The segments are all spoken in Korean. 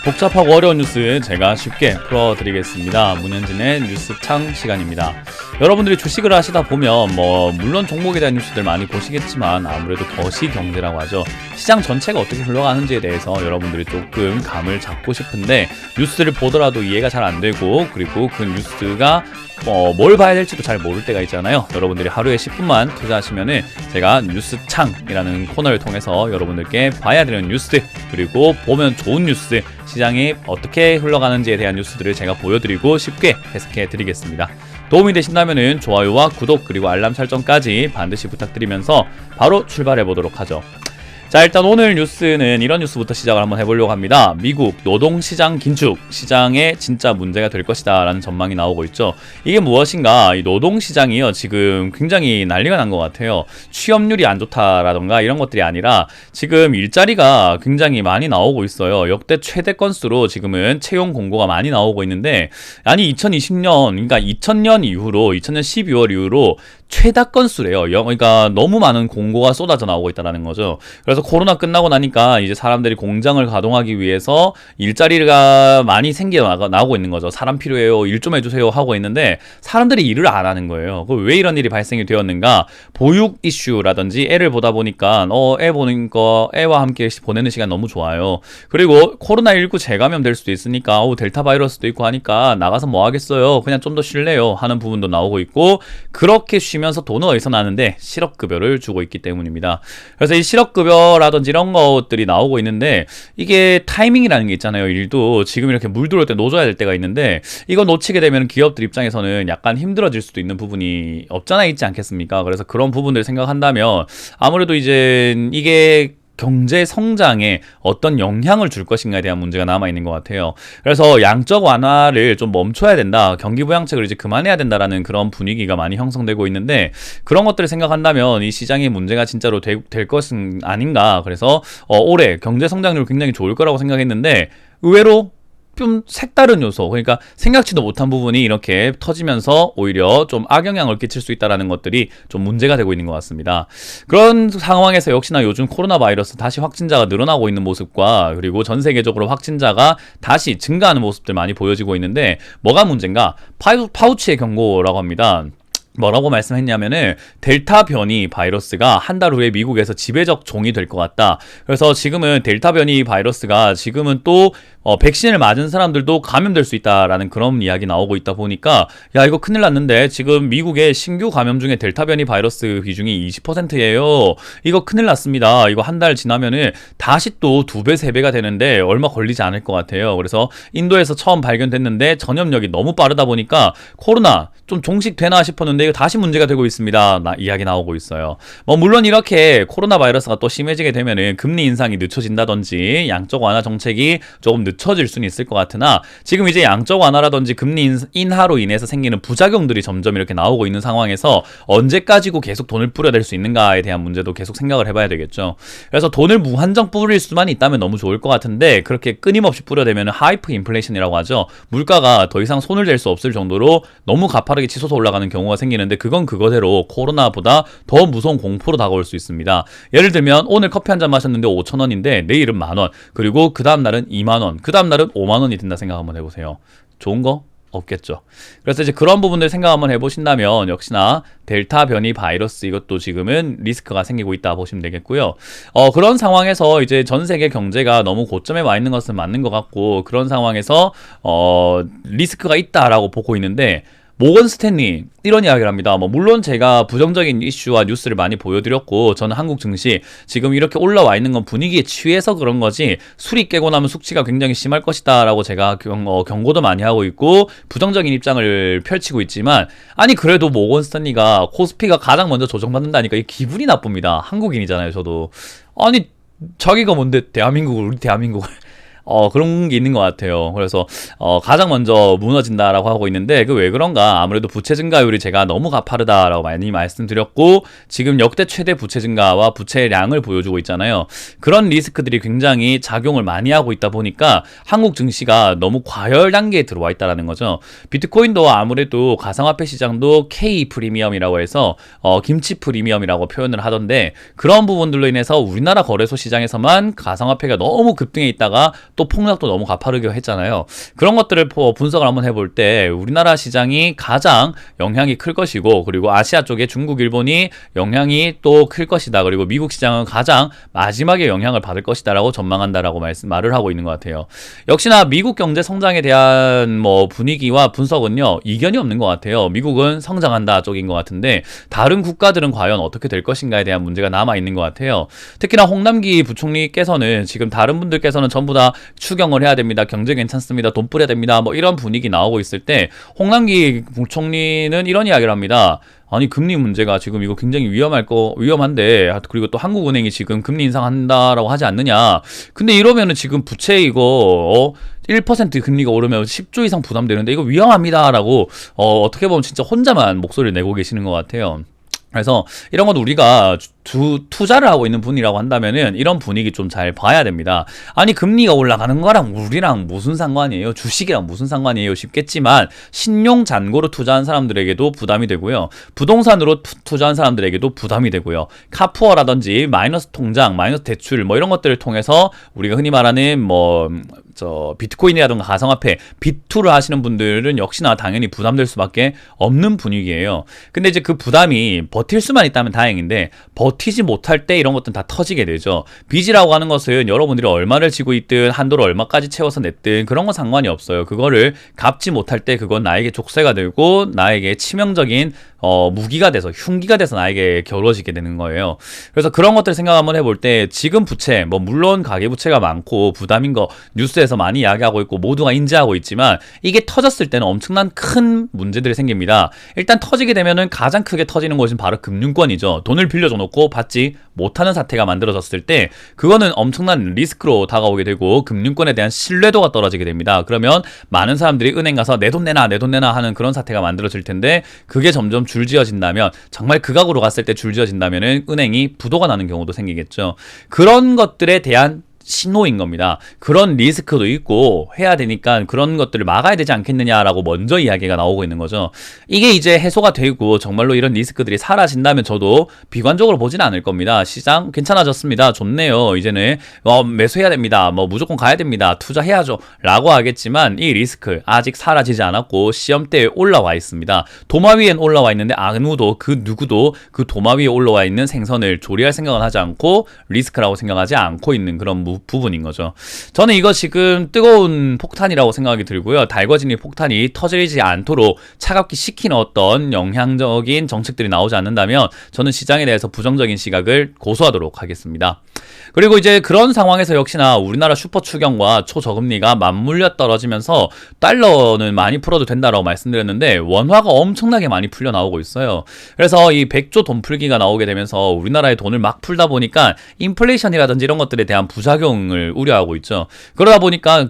복잡하고 어려운 뉴스 제가 쉽게 풀어드리겠습니다. 문현진의 뉴스창 시간입니다. 여러분들이 주식을 하시다 보면 물론 종목에 대한 뉴스들 많이 보시겠지만 아무래도 거시경제라고 하죠. 시장 전체가 어떻게 흘러가는지에 대해서 여러분들이 조금 감을 잡고 싶은데 뉴스를 보더라도 이해가 잘 안 되고, 그리고 그 뉴스가 뭘 봐야 될지도 잘 모를 때가 있잖아요. 여러분들이 하루에 10분만 투자하시면은 제가 뉴스창이라는 코너를 통해서 여러분들께 봐야 되는 뉴스, 그리고 보면 좋은 뉴스, 시장이 어떻게 흘러가는지에 대한 뉴스들을 제가 보여드리고 쉽게 해석해 드리겠습니다. 도움이 되신다면은 좋아요와 구독 그리고 알람 설정까지 반드시 부탁드리면서 바로 출발해 보도록 하죠. 자, 일단 오늘 뉴스는 이런 뉴스부터 시작을 한번 해보려고 합니다. 미국 노동시장 긴축, 시장에 진짜 문제가 될 것이다 라는 전망이 나오고 있죠. 이게 무엇인가, 이 노동시장이요 지금 굉장히 난리가 난 것 같아요. 취업률이 안 좋다라던가 이런 것들이 아니라 지금 일자리가 굉장히 많이 나오고 있어요. 역대 최대 건수로 지금은 채용 공고가 많이 나오고 있는데, 아니 2020년, 그러니까 2000년 이후로 2000년 12월 이후로 최다 건수래요. 그러니까 너무 많은 공고가 쏟아져 나오고 있다는 거죠. 그래서 코로나 끝나고 나니까 이제 사람들이 공장을 가동하기 위해서 일자리가 많이 나오고 있는 거죠. 사람 필요해요, 일 좀 해주세요 하고 있는데 사람들이 일을 안 하는 거예요. 왜 이런 일이 발생이 되었는가? 보육 이슈라든지 애를 보다 보니까 애 보는 거, 애와 함께 보내는 시간 너무 좋아요. 그리고 코로나19 재감염 될 수도 있으니까 델타 바이러스도 있고 하니까 나가서 뭐 하겠어요, 그냥 좀 더 쉴래요 하는 부분도 나오고 있고, 그렇게 쉬면서 돈은 어디서 나는데 실업급여를 주고 있기 때문입니다. 그래서 이 실업급여라든지 이런 것들이 나오고 있는데, 이게 타이밍이라는 게 있잖아요. 일도 지금 이렇게 물 들어올 때 놓아줘야 될 때가 있는데, 이거 놓치게 되면 기업들 입장에서는 약간 힘들어질 수도 있는 부분이 없잖아 있지 않겠습니까? 그래서 그런 부분들 생각한다면 아무래도 이제 이게 경제 성장에 어떤 영향을 줄 것인가에 대한 문제가 남아있는 것 같아요. 그래서 양적 완화를 좀 멈춰야 된다, 경기 부양책을 이제 그만해야 된다라는 그런 분위기가 많이 형성되고 있는데, 그런 것들을 생각한다면 이 시장의 문제가 진짜로 될 것은 아닌가. 그래서 올해 경제 성장률 굉장히 좋을 거라고 생각했는데 의외로 좀 색다른 요소, 그러니까 생각지도 못한 부분이 이렇게 터지면서 오히려 좀 악영향을 끼칠 수 있다는 것들이 좀 문제가 되고 있는 것 같습니다. 그런 상황에서 역시나 요즘 코로나 바이러스 다시 확진자가 늘어나고 있는 모습과, 그리고 전 세계적으로 확진자가 다시 증가하는 모습들 많이 보여지고 있는데, 뭐가 문제인가? 파우치의 경고라고 합니다. 뭐라고 말씀했냐면은 델타 변이 바이러스가 한 달 후에 미국에서 지배적 종이 될 것 같다. 그래서 지금은 델타 변이 바이러스가 지금은 또 백신을 맞은 사람들도 감염될 수 있다라는 그런 이야기 나오고 있다 보니까, 야 이거 큰일 났는데, 지금 미국의 신규 감염 중에 델타 변이 바이러스 비중이 20%예요. 이거 큰일 났습니다. 이거 한 달 지나면은 다시 또 2배, 3배가 되는데 얼마 걸리지 않을 것 같아요. 그래서 인도에서 처음 발견됐는데 전염력이 너무 빠르다 보니까 코로나 좀 종식되나 싶었는데 이거 다시 문제가 되고 있습니다. 이야기 나오고 있어요. 물론 이렇게 코로나 바이러스가 또 심해지게 되면은 금리 인상이 늦춰진다든지 양적 완화 정책이 조금 늦춰질 수는 있을 것 같으나, 지금 이제 양적 완화라든지 금리 인하로 인해서 생기는 부작용들이 점점 이렇게 나오고 있는 상황에서 언제까지고 계속 돈을 뿌려댈 수 있는가에 대한 문제도 계속 생각을 해봐야 되겠죠. 그래서 돈을 무한정 뿌릴 수만 있다면 너무 좋을 것 같은데, 그렇게 끊임없이 뿌려대면 하이프 인플레이션이라고 하죠. 물가가 더 이상 손을 댈 수 없을 정도로 너무 가파르게 치솟아 올라가는 경우가 생기는데, 그건 그거대로 코로나보다 더 무서운 공포로 다가올 수 있습니다. 예를 들면 오늘 커피 한 잔 마셨는데 5,000원인데 내일은 10,000원, 그리고 그 다음 날은 20,000원, 그 다음 날은 50,000원이 된다 생각 한번 해보세요. 좋은 거? 없겠죠. 그래서 이제 그런 부분들 생각 한번 해보신다면 역시나 델타 변이 바이러스, 이것도 지금은 리스크가 생기고 있다 보시면 되겠고요. 그런 상황에서 이제 전 세계 경제가 너무 고점에 와 있는 것은 맞는 것 같고, 그런 상황에서 리스크가 있다라고 보고 있는데, 모건 스탠리 이런 이야기를 합니다. 물론 제가 부정적인 이슈와 뉴스를 많이 보여드렸고, 저는 한국 증시 지금 이렇게 올라와 있는 건 분위기에 취해서 그런 거지, 술이 깨고 나면 숙취가 굉장히 심할 것이다 라고 제가 경고도 많이 하고 있고 부정적인 입장을 펼치고 있지만, 아니 그래도 모건 스탠리가 코스피가 가장 먼저 조정받는다니까 이 기분이 나쁩니다. 한국인이잖아요 저도. 아니 자기가 뭔데 우리 대한민국을 그런 게 있는 것 같아요. 그래서 가장 먼저 무너진다라고 하고 있는데, 그 왜 그런가? 아무래도 부채 증가율이 제가 너무 가파르다라고 많이 말씀드렸고, 지금 역대 최대 부채 증가와 부채량을 보여주고 있잖아요. 그런 리스크들이 굉장히 작용을 많이 하고 있다 보니까 한국 증시가 너무 과열 단계에 들어와 있다는 거죠. 비트코인도 아무래도 가상화폐 시장도 K 프리미엄이라고 해서 김치 프리미엄이라고 표현을 하던데, 그런 부분들로 인해서 우리나라 거래소 시장에서만 가상화폐가 너무 급등해 있다가 또 폭락도 너무 가파르게 했잖아요. 그런 것들을 분석을 한번 해볼 때 우리나라 시장이 가장 영향이 클 것이고, 그리고 아시아 쪽에 중국, 일본이 영향이 또 클 것이다. 그리고 미국 시장은 가장 마지막에 영향을 받을 것이다 라고 전망한다라고 말을 하고 있는 것 같아요. 역시나 미국 경제 성장에 대한 분위기와 분석은요, 이견이 없는 것 같아요. 미국은 성장한다 쪽인 것 같은데 다른 국가들은 과연 어떻게 될 것인가에 대한 문제가 남아있는 것 같아요. 특히나 홍남기 부총리께서는 지금 다른 분들께서는 전부 다 추경을 해야 됩니다. 경제 괜찮습니다. 돈 뿌려야 됩니다. 이런 분위기 나오고 있을 때 홍남기 부총리는 이런 이야기를 합니다. 아니, 금리 문제가 지금 이거 굉장히 위험한데, 그리고 또 한국은행이 지금 금리 인상한다라고 하지 않느냐. 근데 이러면은 지금 부채 이거 1% 금리가 오르면 10조 이상 부담되는데 이거 위험합니다라고 어떻게 보면 진짜 혼자만 목소리를 내고 계시는 것 같아요. 그래서 이런 건 우리가 투자를 하고 있는 분이라고 한다면은 이런 분위기 좀 잘 봐야 됩니다. 아니, 금리가 올라가는 거랑 우리랑 무슨 상관이에요? 주식이랑 무슨 상관이에요? 싶겠지만 신용 잔고로 투자한 사람들에게도 부담이 되고요. 부동산으로 투자한 사람들에게도 부담이 되고요. 카푸어라든지 마이너스 통장, 마이너스 대출 이런 것들을 통해서 우리가 흔히 말하는 비트코인이라든가 가상화폐, 비투를 하시는 분들은 역시나 당연히 부담될 수밖에 없는 분위기예요. 근데 이제 그 부담이 버틸 수만 있다면 다행인데 버티지 못할 때 이런 것들은 다 터지게 되죠. 빚이라고 하는 것은 여러분들이 얼마를 지고 있든 한도를 얼마까지 채워서 냈든 그런 건 상관이 없어요. 그거를 갚지 못할 때 그건 나에게 족쇄가 되고 나에게 치명적인 무기가 돼서, 흉기가 돼서 나에게 겨루어지게 되는 거예요. 그래서 그런 것들 생각 한번 해볼 때 지금 부채, 물론 가계부채가 많고 부담인 거 뉴스에서 많이 이야기하고 있고 모두가 인지하고 있지만 이게 터졌을 때는 엄청난 큰 문제들이 생깁니다. 일단 터지게 되면은 가장 크게 터지는 것은 바로 금융권이죠. 돈을 빌려줘 놓고 받지 못하는 사태가 만들어졌을 때 그거는 엄청난 리스크로 다가오게 되고 금융권에 대한 신뢰도가 떨어지게 됩니다. 그러면 많은 사람들이 은행 가서 내 돈 내놔 하는 그런 사태가 만들어질 텐데 그게 점점 줄지어진다면, 정말 극악으로 갔을 때 줄지어진다면은 은행이 부도가 나는 경우도 생기겠죠. 그런 것들에 대한 신호인 겁니다. 그런 리스크도 있고 해야 되니까 그런 것들을 막아야 되지 않겠느냐라고 먼저 이야기가 나오고 있는 거죠. 이게 이제 해소가 되고 정말로 이런 리스크들이 사라진다면 저도 비관적으로 보지는 않을 겁니다. 시장 괜찮아졌습니다. 좋네요. 이제는 매수해야 됩니다. 무조건 가야 됩니다. 투자해야죠. 라고 하겠지만 이 리스크 아직 사라지지 않았고 시험대에 올라와 있습니다. 도마 위엔 올라와 있는데 아무도 누구도 그 도마 위에 올라와 있는 생선을 조리할 생각은 하지 않고 리스크라고 생각하지 않고 있는 그런 부분인 거죠. 저는 이거 지금 뜨거운 폭탄이라고 생각이 들고요. 달궈진 이 폭탄이 터지지 않도록 차갑게 식히는 어떤 영향적인 정책들이 나오지 않는다면 저는 시장에 대해서 부정적인 시각을 고수하도록 하겠습니다. 그리고 이제 그런 상황에서 역시나 우리나라 슈퍼 추경과 초저금리가 맞물려 떨어지면서 달러는 많이 풀어도 된다라고 말씀드렸는데 원화가 엄청나게 많이 풀려 나오고 있어요. 그래서 이 100조 돈 풀기가 나오게 되면서 우리나라의 돈을 막 풀다 보니까 인플레이션이라든지 이런 것들에 대한 부작용을 우려하고 있죠. 그러다 보니까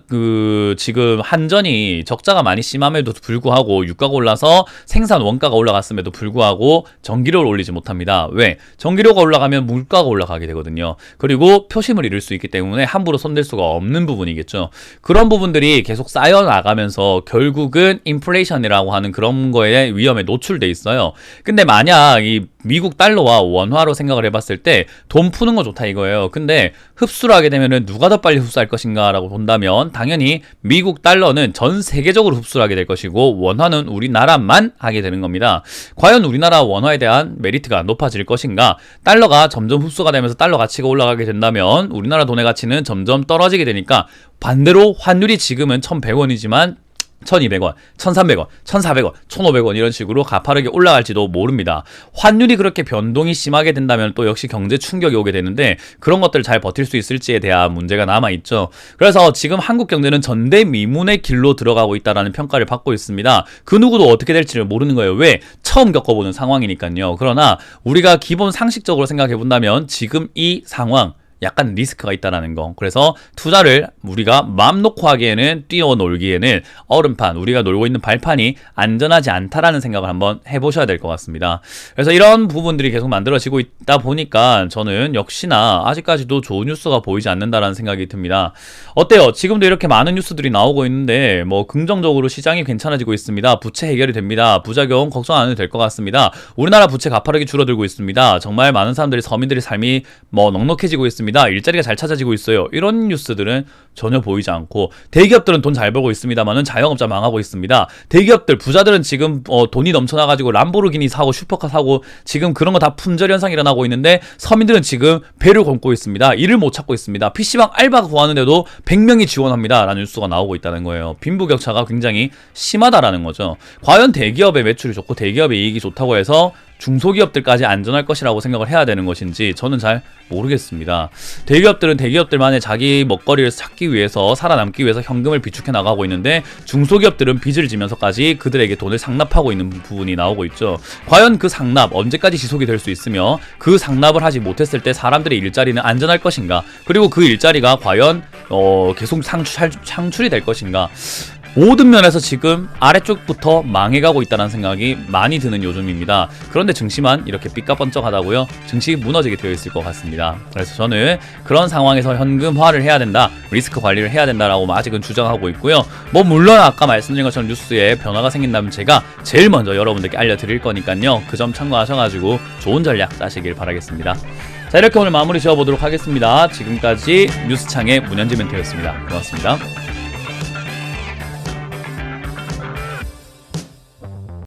지금 한전이 적자가 많이 심함에도 불구하고 유가가 올라서 생산 원가가 올라갔음에도 불구하고 전기료를 올리지 못합니다. 왜? 전기료가 올라가면 물가가 올라가게 되거든요. 그리고 표심을 잃을 수 있기 때문에 함부로 손댈 수가 없는 부분이겠죠. 그런 부분들이 계속 쌓여 나가면서 결국은 인플레이션이라고 하는 그런 거에 위험에 노출돼 있어요. 근데 만약 이 미국 달러와 원화로 생각을 해봤을 때 돈 푸는 거 좋다 이거예요. 근데 흡수를 하게 되면은 누가 더 빨리 흡수할 것인가 라고 본다면 당연히 미국 달러는 전 세계적으로 흡수를 하게 될 것이고 원화는 우리나라만 하게 되는 겁니다. 과연 우리나라 원화에 대한 메리트가 높아질 것인가? 달러가 점점 흡수가 되면서 달러 가치가 올라가게 된다면 우리나라 돈의 가치는 점점 떨어지게 되니까 반대로 환율이 지금은 1,100원이지만 1,200원, 1,300원, 1,400원, 1,500원 이런 식으로 가파르게 올라갈지도 모릅니다. 환율이 그렇게 변동이 심하게 된다면 또 역시 경제 충격이 오게 되는데 그런 것들을 잘 버틸 수 있을지에 대한 문제가 남아있죠. 그래서 지금 한국 경제는 전대미문의 길로 들어가고 있다는 평가를 받고 있습니다. 그 누구도 어떻게 될지를 모르는 거예요. 왜? 처음 겪어보는 상황이니까요. 그러나 우리가 기본 상식적으로 생각해 본다면 지금 이 상황 약간 리스크가 있다라는 거. 그래서 투자를 우리가 마음 놓고 하기에는, 뛰어놀기에는 얼음판, 우리가 놀고 있는 발판이 안전하지 않다라는 생각을 한번 해보셔야 될 것 같습니다. 그래서 이런 부분들이 계속 만들어지고 있다 보니까 저는 역시나 아직까지도 좋은 뉴스가 보이지 않는다라는 생각이 듭니다. 어때요? 지금도 이렇게 많은 뉴스들이 나오고 있는데 긍정적으로 시장이 괜찮아지고 있습니다. 부채 해결이 됩니다. 부작용 걱정 안 해도 될 것 같습니다. 우리나라 부채 가파르게 줄어들고 있습니다. 정말 많은 사람들이, 서민들의 삶이 넉넉해지고 있습니다. 있습니다. 일자리가 잘 찾아지고 있어요. 이런 뉴스들은 전혀 보이지 않고, 대기업들은 돈 잘 벌고 있습니다만은 자영업자 망하고 있습니다. 대기업들, 부자들은 지금 돈이 넘쳐나가지고 람보르기니 사고 슈퍼카 사고 지금 그런 거 다 품절 현상이 일어나고 있는데, 서민들은 지금 배를 굶고 있습니다. 일을 못 찾고 있습니다. PC방 알바 구하는데도 100명이 지원합니다 라는 뉴스가 나오고 있다는 거예요. 빈부격차가 굉장히 심하다라는 거죠. 과연 대기업의 매출이 좋고 대기업의 이익이 좋다고 해서 중소기업들까지 안전할 것이라고 생각을 해야 되는 것인지 저는 잘 모르겠습니다. 대기업들은 대기업들만의 자기 먹거리를 찾기 위해서, 살아남기 위해서 현금을 비축해 나가고 있는데, 중소기업들은 빚을 지면서까지 그들에게 돈을 상납하고 있는 부분이 나오고 있죠. 과연 그 상납 언제까지 지속이 될 수 있으며, 그 상납을 하지 못했을 때 사람들의 일자리는 안전할 것인가, 그리고 그 일자리가 과연 계속 창출이 될 것인가, 모든 면에서 지금 아래쪽부터 망해가고 있다는 생각이 많이 드는 요즘입니다. 그런데 증시만 이렇게 삐까번쩍하다고요? 증시 무너지게 되어 있을 것 같습니다. 그래서 저는 그런 상황에서 현금화를 해야 된다, 리스크 관리를 해야 된다라고 아직은 주장하고 있고요. 뭐 물론 아까 말씀드린 것처럼 뉴스에 변화가 생긴다면 제가 제일 먼저 여러분들께 알려드릴 거니까요. 그 점 참고하셔가지고 좋은 전략 짜시길 바라겠습니다. 자, 이렇게 오늘 마무리 지어보도록 하겠습니다. 지금까지 뉴스창의 문현지 멘트였습니다. 고맙습니다.